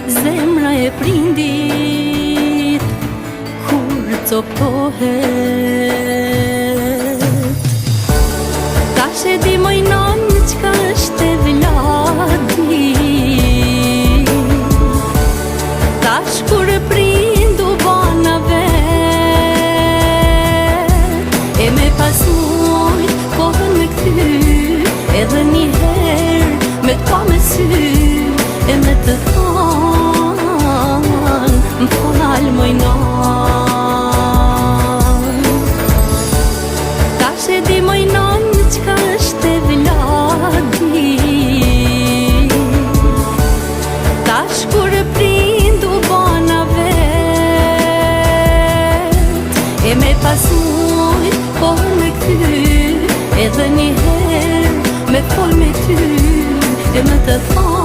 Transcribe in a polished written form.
zemra e prindit kur coptohet. Tash e di moj non çka është e vladi, tash kur prindu bana vet, e me pas muj kohën me kthy, edhe një herë me t'pa me sy, e me të thonë m'fal moj non. Tash e di moj non çka është e vladi, tash kur prindu bana vet, e me pas muj kohën me kthy, edhe një herë me fol me ty, e me të thonë